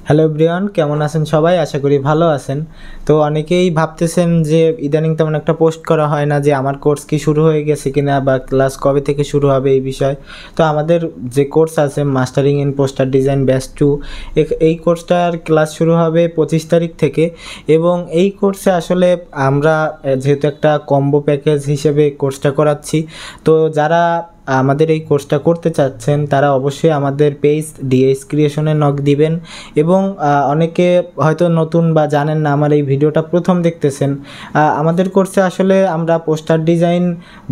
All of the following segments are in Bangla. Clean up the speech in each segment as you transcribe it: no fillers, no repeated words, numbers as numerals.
হ্যালো এভরিওয়ান, কেমন আছেন সবাই? আশা করি ভালো আছেন। তো অনেকেই ভাবতেছেন যে ইদানিং তেমন একটা পোস্ট করা হয় না, যে আমার কোর্স কি শুরু হয়ে গেছে কিনা বা ক্লাস কবে থেকে শুরু হবে এই বিষয়। তো আমাদের যে কোর্স আছে mastering in poster design batch 2, এই কোর্সটার ক্লাস শুরু হবে 25 তারিখ থেকে। এবং এই কোর্সে আসলে আমরা যেহেতু একটা কম্বো প্যাকেজ হিসেবে কোর্সটা করাচ্ছি, তো যারা আমাদের এই কোর্সটা করতে চাচ্ছেন তারা অবশ্যই আমাদের পেজ ডিএস ক্রিয়েশনে নক দিবেন। এবং অনেকে হয়তো নতুন বা জানেন না, আমার এই ভিডিওটা প্রথম দেখতেছেন। আমাদের কোর্সে আসলে আমরা poster design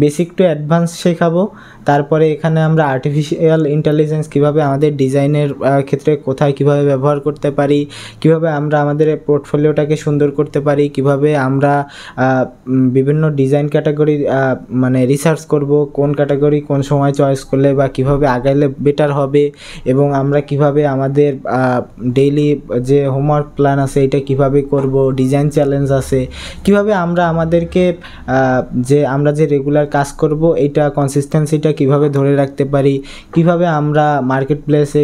basic to advance শেখাবো। তারপরে এখানে আমরা আর্টিফিশিয়াল ইন্টেলিজেন্স কীভাবে আমাদের ডিজাইনের ক্ষেত্রে কোথায় কীভাবে ব্যবহার করতে পারি, কীভাবে আমরা আমাদের পোর্টফোলিওটাকে সুন্দর করতে পারি, কীভাবে আমরা বিভিন্ন ডিজাইন ক্যাটাগরি মানে রিসার্চ করব, কোন ক্যাটাগরি কোন সময় চয়েস করলে বা কিভাবে আগাইলে বেটার হবে, এবং আমরা কিভাবে আমাদের ডেইলি যে হোমওয়ার্ক প্ল্যান আছে এটা কিভাবে করব, ডিজাইন চ্যালেঞ্জ আছে, কিভাবে আমরা আমাদেরকে আমরা যে রেগুলার কাজ করব এইটা কনসিস্টেন্সিটা কিভাবে ধরে রাখতে পারি, কিভাবে আমরা মার্কেট প্লেসে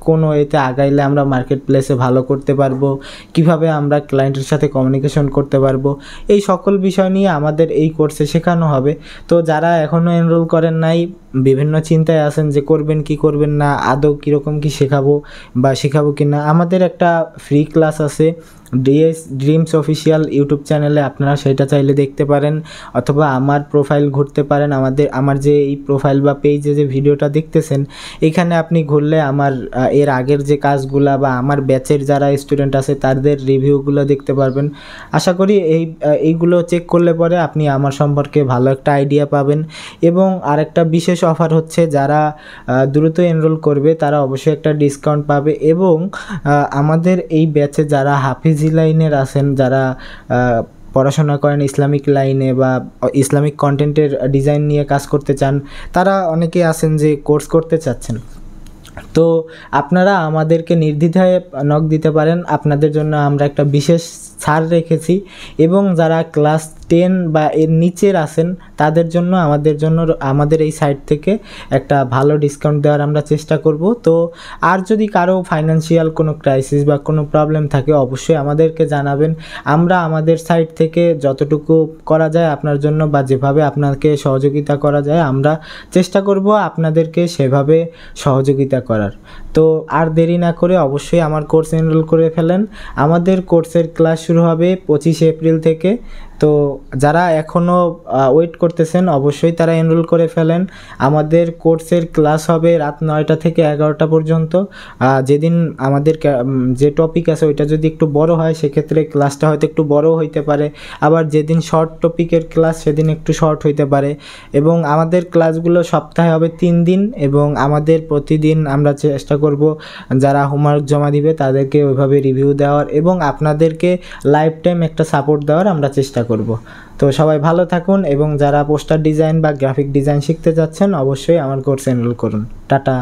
কোন ওয়েতে আগাইলে আমরা মার্কেট প্লেসে ভালো করতে পারবো, কিভাবে আমরা ক্লায়েন্টের সাথে কমিউনিকেশন করতে পারবো, এই সকল বিষয় নিয়ে আমাদের এই কোর্সে শেখানো হবে। তো যারা এখনও এনরোল করেন নাই, বিভিন্ন চিন্তায় আছেন যে করবেন কি করবেন না, আদৌ কীরকম কি শেখাবো বা শেখাবো কি না, আমাদের একটা ফ্রি ক্লাস আছে ডিএস ড্রিমস অফিসিয়াল ইউটিউব চ্যানেলে, আপনারা সেটা চাইলে দেখতে পারেন, অথবা আমার প্রোফাইল ঘুরতে পারেন। আমার যে এই প্রোফাইল বা পেজে যে ভিডিওটা দেখতেছেন, এখানে আপনি ঘুরলে আমার এর আগের যে কাজগুলা বা আমার ব্যাচের যারা স্টুডেন্ট আছে তাদের রিভিউগুলো দেখতে পারবেন। আশা করি এইগুলো চেক করলে পরে আপনি আমার সম্পর্কে ভালো একটা আইডিয়া পাবেন। এবং আরেকটা বিশেষ অফার হচ্ছে, যারা দ্রুত এনরোল করবে তারা অবশ্যই একটা ডিসকাউন্ট পাবে। এবং আমাদের এই ব্যাচে যারা হাফিজি লাইনের আছেন, যারা পড়াশোনা করেন ইসলামিক লাইনে বা ইসলামিক কন্টেন্টের ডিজাইন নিয়ে কাজ করতে চান, তারা অনেকে আছেন যে কোর্স করতে চাচ্ছেন, তো আপনারা আমাদেরকে নির্দ্বিধায় নক দিতে পারেন। আপনাদের জন্য আমরা একটা বিশেষ ছাড় রেখেছি। এবং যারা ক্লাস 10 বা এর নিচের আছেন তাদের জন্য আমাদের এই সাইট থেকে একটা ভালো ডিসকাউন্ট দেওয়ার আমরা চেষ্টা করব। তো আর যদি কারো ফাইন্যান্সিয়াল কোনো ক্রাইসিস বা কোনো প্রবলেম থাকে অবশ্যই আমাদেরকে জানাবেন। আমরা আমাদের সাইট থেকে যতটুকু করা যায় আপনার জন্য বা যেভাবে আপনাকে সহযোগিতা করা যায় আমরা চেষ্টা করব আপনাদেরকে সেভাবে সহযোগিতা করার। তো আর দেরি না করে অবশ্যই আমার কোর্স এনরোল করে ফেলেন। আমাদের কোর্সের ক্লাস শুরু হবে 25 এপ্রিল থেকে। তো যারা এখনও ওয়েট করতেছেন অবশ্যই তারা এনরোল করে ফেলেন। আমাদের কোর্সের ক্লাস হবে রাত 9টা থেকে 11টা পর্যন্ত। যেদিন আমাদের যে টপিক আছে ওইটা যদি একটু বড় হয় সেক্ষেত্রে ক্লাসটা হয়তো একটু বড় হইতে পারে, আবার যেদিন শর্ট টপিকের ক্লাস সেদিন একটু শর্ট হইতে পারে। এবং আমাদের ক্লাসগুলো সপ্তাহে হবে 3 দিন, এবং আমাদের প্রতিদিন আমরা চেষ্টা করব যারা হোমওয়ার্ক জমা দিবে তাদেরকে ওইভাবে রিভিউ দেওয়ার এবং আপনাদেরকে লাইফ টাইম একটা সাপোর্ট দেওয়ার আমরা চেষ্টা করব। তো সবাই ভালো থাকুন, এবং যারা পোস্টার ডিজাইন বা গ্রাফিক ডিজাইন শিখতে যাচ্ছেন অবশ্যই আমার কোর্সে এনরোল করুন। টাটা।